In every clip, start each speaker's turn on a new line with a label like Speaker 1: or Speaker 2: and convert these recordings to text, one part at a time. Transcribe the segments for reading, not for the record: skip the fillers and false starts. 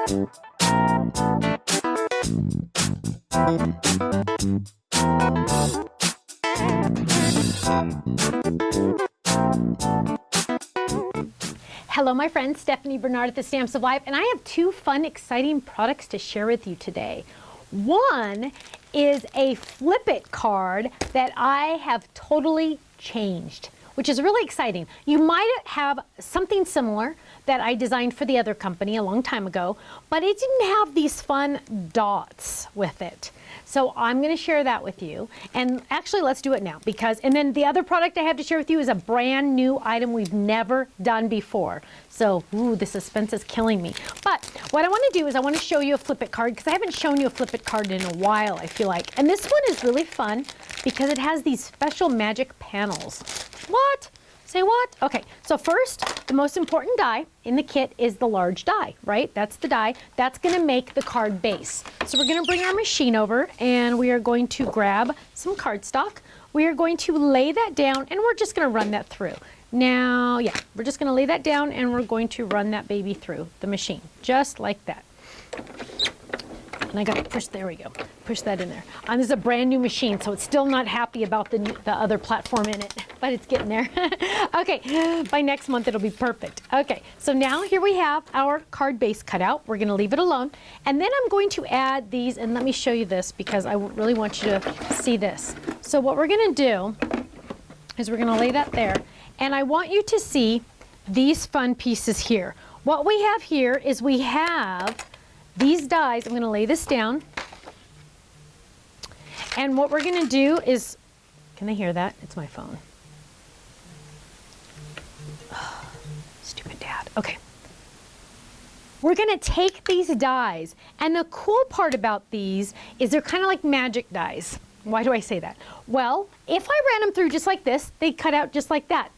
Speaker 1: Hello my friends, Stephanie Bernard at the Stamps of Life, and I have two fun, exciting products to share with you today. One is a Flip It card that I have totally changed, which is really exciting. You might have something similar that I designed for the other company a long time ago, but it didn't have these fun dots with it. So I'm going to share that with you. And actually, let's do it now and then the other product I have to share with you is a brand new item we've never done before. So, the suspense is killing me. But what I want to do is I want to show you a Flip It card because I haven't shown you a Flip It card in a while, I feel like. And this one is really fun because it has these special magic panels. What? Say what? Okay, so first, the most important die in the kit is the large die, right? That's the die. That's gonna make the card base. So we're gonna bring our machine over and we are going to grab some cardstock. We are going to lay that down and we're just gonna run that through. Now, yeah, we're just gonna lay that down and we're going to run that baby through the machine, just like that. And I got to push, there we go, push that in there. This is a brand new machine, so it's still not happy about the other platform in it, but it's getting there. Okay, by next month it'll be perfect. Okay, so now here we have our card base cut out. We're gonna leave it alone. And then I'm going to add these, and let me show you this because I really want you to see this. So what we're gonna do is we're gonna lay that there, and I want you to see these fun pieces here. What we have here is we have these dies. I'm going to lay this down. And what we're going to do is, can they hear that? It's my phone. Oh, stupid dad. Okay. We're going to take these dies. And the cool part about these is they're kind of like magic dies. Why do I say that? Well, if I ran them through just like this, they cut out just like that.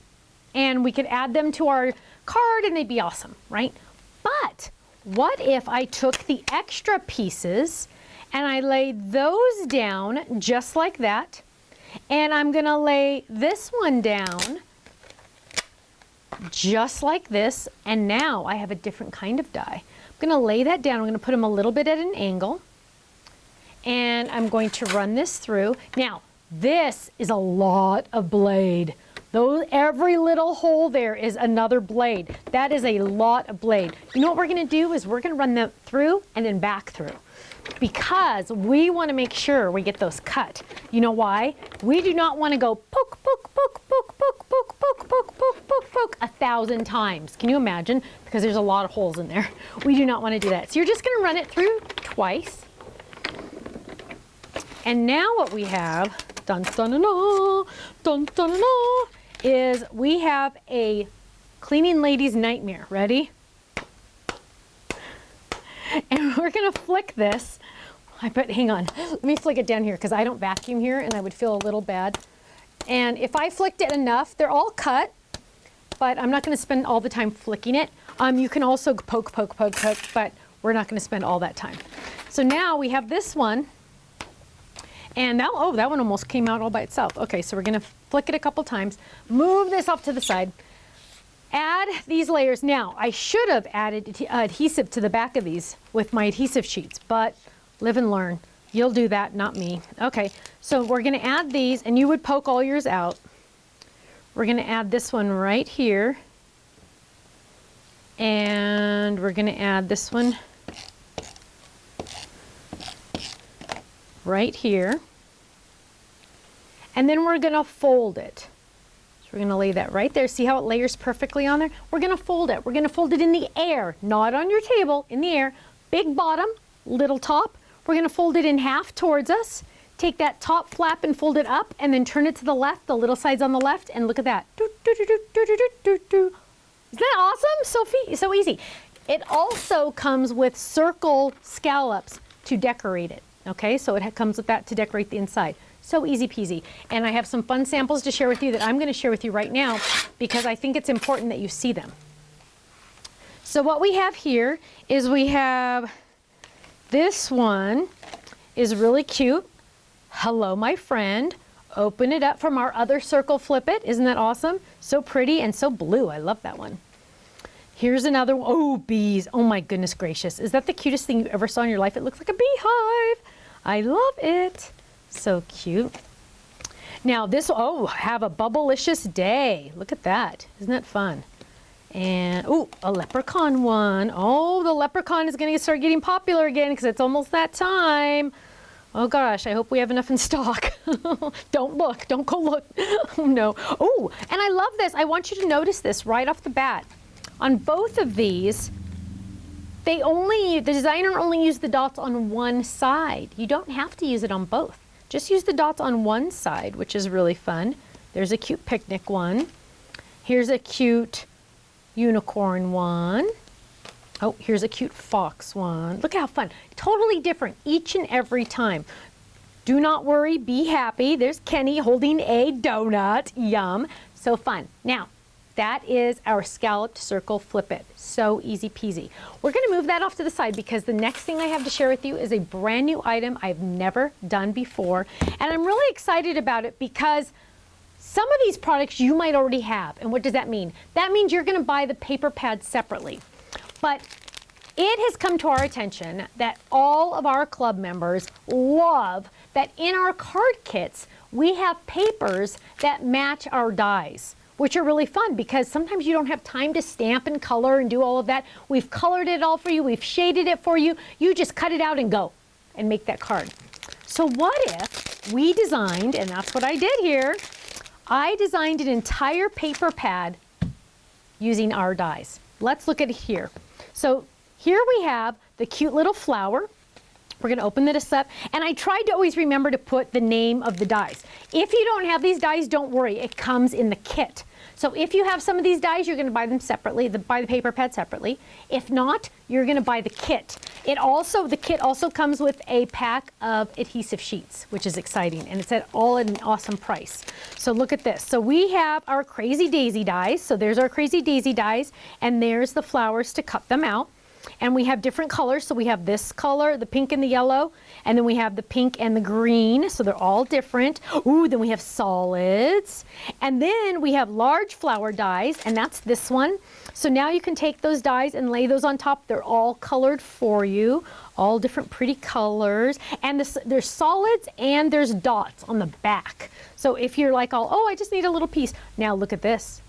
Speaker 1: And we could add them to our card and they'd be awesome, right? But what if I took the extra pieces and I laid those down just like that, and I'm gonna lay this one down just like this, and now I have a different kind of die. I'm gonna lay that down, I'm gonna put them a little bit at an angle, and I'm going to run this through. Now, this is a lot of blade. Every little hole there is another blade. That is a lot of blade. You know what we're gonna do is we're gonna run them through and then back through because we wanna make sure we get those cut. You know why? We do not wanna go poke, poke, poke, poke, poke, poke, poke, poke, poke, poke, poke 1,000 times. Can you imagine? Because there's a lot of holes in there. We do not wanna do that. So you're just gonna run it through twice. And now what we have, dun dun dun dun, dun dun dun, is we have a cleaning lady's nightmare. Ready? And we're gonna flick this. Hang on, let me flick it down here because I don't vacuum here and I would feel a little bad. And if I flicked it enough, they're all cut, but I'm not gonna spend all the time flicking it. You can also poke, poke, poke, poke, but we're not gonna spend all that time. So now we have this one. And now, oh, that one almost came out all by itself. Okay, so we're gonna flick it a couple times, move this off to the side, add these layers. Now, I should have added adhesive to the back of these with my adhesive sheets, but live and learn. You'll do that, not me. Okay, so we're gonna add these, and you would poke all yours out. We're gonna add this one right here. And we're gonna add this one right here. And then we're gonna fold it. So we're gonna lay that right there. See how it layers perfectly on there? We're gonna fold it. We're gonna fold it in the air, not on your table, in the air. Big bottom, little top. We're gonna fold it in half towards us. Take that top flap and fold it up, and then turn it to the left, the little side's on the left, and look at that. Isn't that awesome? So easy. It also comes with circle scallops to decorate it. Okay, so it comes with that to decorate the inside. So easy peasy. And I have some fun samples to share with you that I'm going to share with you right now because I think it's important that you see them. So what we have here is we have this one is really cute. Hello, my friend. Open it up from our other circle, flip it. Isn't that awesome? So pretty and so blue. I love that one. Here's another one. Oh, bees. Oh my goodness gracious. Is that the cutest thing you ever saw in your life? It looks like a beehive. I love it. So cute. Now this, oh, have a bubblicious day. Look at that. Isn't that fun? And, oh, a leprechaun one. Oh, the leprechaun is going to start getting popular again because it's almost that time. Oh gosh, I hope we have enough in stock. Don't look, don't go look. Oh no. Oh, and I love this. I want you to notice this right off the bat. On both of these, the designer only used the dots on one side. You don't have to use it on both. Just use the dots on one side, which is really fun. There's a cute picnic one. Here's a cute unicorn one. Oh, here's a cute fox one. Look how fun. Totally different each and every time. Do not worry, be happy. There's Kenny holding a donut. Yum. So fun. Now, that is our scalloped circle flip it. So easy peasy. We're going to move that off to the side because the next thing I have to share with you is a brand new item I've never done before. And I'm really excited about it because some of these products you might already have. And what does that mean? That means you're going to buy the paper pads separately. But it has come to our attention that all of our club members love that in our card kits, we have papers that match our dies, which are really fun because sometimes you don't have time to stamp and color and do all of that. We've colored it all for you. We've shaded it for you. You just cut it out and go and make that card. So what if we designed, and that's what I did here, I designed an entire paper pad using our dies. Let's look at it here. So here we have the cute little flower. We're going to open this up. And I tried to always remember to put the name of the dies. If you don't have these dies, don't worry. It comes in the kit. So if you have some of these dies, you're going to buy them separately, buy the paper pad separately. If not, you're going to buy the kit. The kit also comes with a pack of adhesive sheets, which is exciting. And it's at an awesome price. So look at this. So we have our Crazy Daisy dies. So there's our Crazy Daisy dies. And there's the flowers to cut them out. And we have different colors. So we have this color, the pink and the yellow, and then we have the pink and the green. So they're all different. Ooh, then we have solids. And then we have large flower dies, and that's this one. So now you can take those dies and lay those on top. They're all colored for you, all different pretty colors. And there's solids and there's dots on the back. So if you're like, oh, I just need a little piece. Now look at this.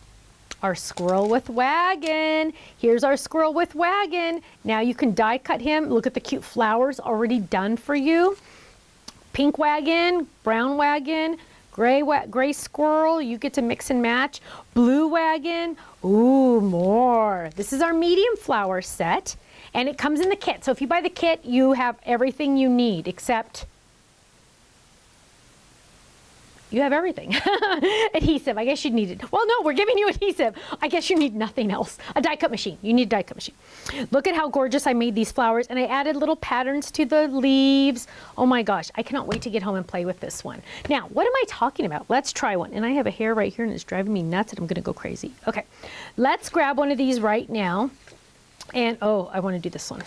Speaker 1: Our squirrel with wagon. Here's our squirrel with wagon. Now you can die cut him. Look at the cute flowers already done for you. Pink wagon, brown wagon, gray squirrel. You get to mix and match. Blue wagon. Ooh, more. This is our medium flower set. And it comes in the kit. So if you buy the kit, you have everything you need except you have everything. Adhesive, I guess you'd need it. Well, no, we're giving you adhesive. I guess you need nothing else. A die cut machine. You need a die cut machine. Look at how gorgeous I made these flowers, and I added little patterns to the leaves. Oh my gosh, I cannot wait to get home and play with this one. Now, what am I talking about? Let's try one. And I have a hair right here, and it's driving me nuts, and I'm gonna go crazy. Okay, let's grab one of these right now. And, oh, I wanna do this one.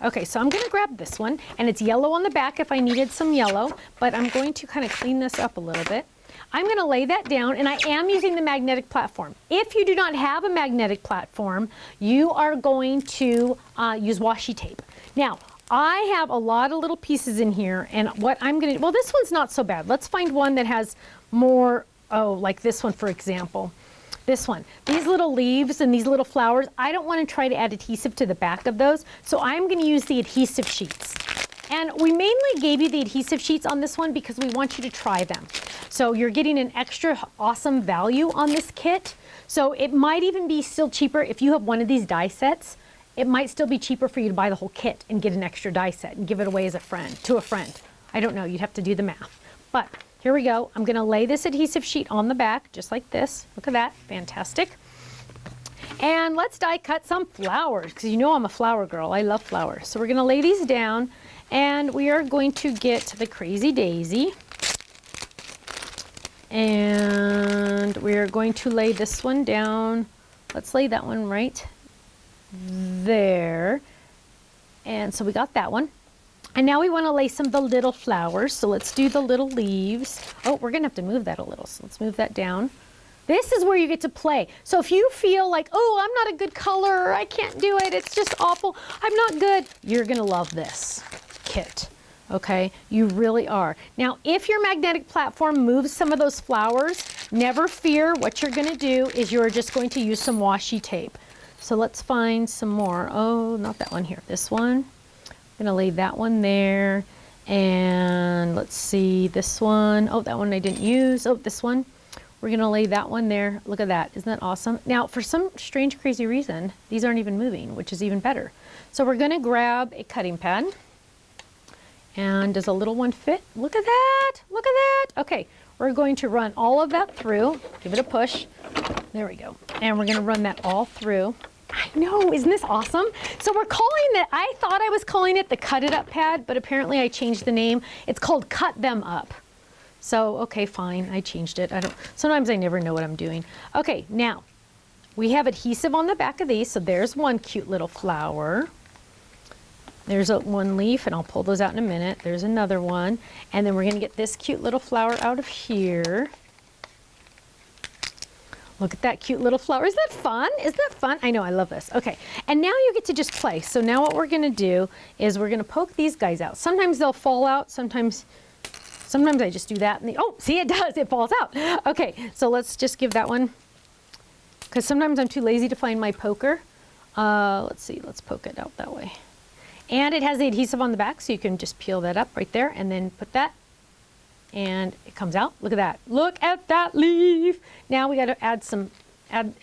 Speaker 1: Okay, so I'm going to grab this one, and it's yellow on the back if I needed some yellow, but I'm going to kind of clean this up a little bit. I'm going to lay that down, and I am using the magnetic platform. If you do not have a magnetic platform, you are going to use washi tape. Now, I have a lot of little pieces in here, and what I'm going to, well, this one's not so bad. Let's find one that has more, like this one, for example. This one, these little leaves and these little flowers, I don't want to try to add adhesive to the back of those, so I'm going to use the adhesive sheets. And we mainly gave you the adhesive sheets on this one because we want you to try them. So you're getting an extra awesome value on this kit. So it might even be still cheaper if you have one of these die sets. It might still be cheaper for you to buy the whole kit and get an extra die set and give it away as a friend, to a friend. I don't know, you'd have to do the math. But here we go. I'm going to lay this adhesive sheet on the back, just like this. Look at that. Fantastic. And let's die cut some flowers, because you know I'm a flower girl. I love flowers. So we're going to lay these down, and we are going to get the Crazy Daisy. And we are going to lay this one down. Let's lay that one right there. And so we got that one. And now we want to lay some of the little flowers. So let's do the little leaves. Oh, we're going to have to move that a little. So let's move that down. This is where you get to play. So if you feel like, oh, I'm not a good color, I can't do it, it's just awful, I'm not good, you're gonna love this kit, okay? You really are. Now, if your magnetic platform moves some of those flowers, never fear. What you're gonna do is you're just going to use some washi tape. So let's find some more. Oh, not that one here, this one. I'm gonna lay that one there. And let's see, this one. Oh, that one I didn't use. Oh, this one. We're gonna lay that one there. Look at that, isn't that awesome? Now, for some strange, crazy reason, these aren't even moving, which is even better. So we're gonna grab a cutting pad. And does a little one fit? Look at that, look at that. Okay, we're going to run all of that through. Give it a push. There we go. And we're gonna run that all through. I know, isn't this awesome? So we're calling that, I thought I was calling it the Cut It Up pad, but apparently I changed the name. It's called Cut Them Up. So, okay, fine, I changed it. Sometimes I never know what I'm doing. Okay, now, we have adhesive on the back of these, so there's one cute little flower. There's one leaf, and I'll pull those out in a minute. There's another one, and then we're gonna get this cute little flower out of here. Look at that cute little flower. Isn't that fun? Isn't that fun? I know, I love this. Okay, and now you get to just play. So now what we're gonna do is we're gonna poke these guys out. Sometimes they'll fall out, sometimes I just do that. And oh, see, it does, it falls out. Okay, so let's just give that one, because sometimes I'm too lazy to find my poker. Let's see, let's poke it out that way. And it has the adhesive on the back, so you can just peel that up right there and then put that, and it comes out. Look at that. Look at that leaf. Now we got to add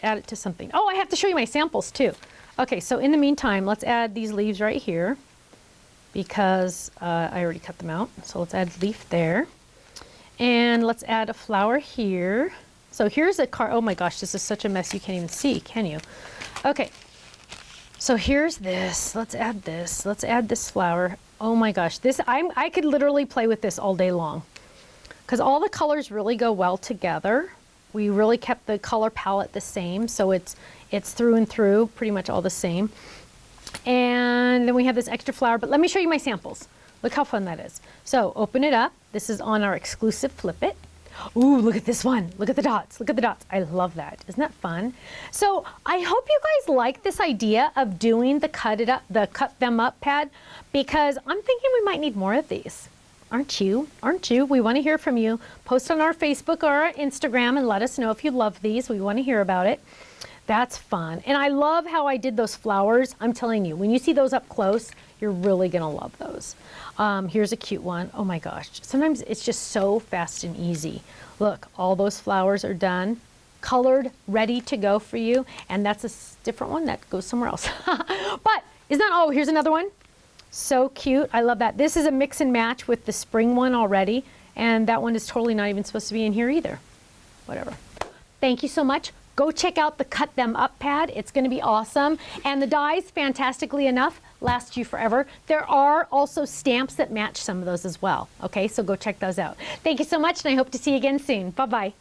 Speaker 1: it to something. Oh, I have to show you my samples too. Okay, so in the meantime, let's add these leaves right here because I already cut them out. So let's add a leaf there. And let's add a flower here. So here's a card. Oh my gosh, this is such a mess you can't even see, can you? Okay, so here's this. Let's add this. Let's add this flower. Oh my gosh, I could literally play with this all day long, because all the colors really go well together. We really kept the color palette the same, so it's through and through pretty much all the same. And then we have this extra flower, but let me show you my samples. Look how fun that is. So open it up. This is on our exclusive Flip It. Ooh, look at this one. Look at the dots. Look at the dots. I love that. Isn't that fun? So I hope you guys like this idea of doing the Cut Them Up pad, because I'm thinking we might need more of these. Aren't you? Aren't you? We want to hear from you. Post on our Facebook or our Instagram and let us know if you love these. We want to hear about it. That's fun. And I love how I did those flowers. I'm telling you, when you see those up close, you're really going to love those. Here's a cute one. Oh my gosh. Sometimes it's just so fast and easy. Look, all those flowers are done, colored, ready to go for you. And that's a different one that goes somewhere else. But isn't that, oh, here's another one. So cute. I love that. This is a mix and match with the spring one already. And that one is totally not even supposed to be in here either. Whatever. Thank you so much. Go check out the Cut Them Up pad. It's going to be awesome. And the dies, fantastically enough, last you forever. There are also stamps that match some of those as well. Okay, so go check those out. Thank you so much, and I hope to see you again soon. Bye-bye.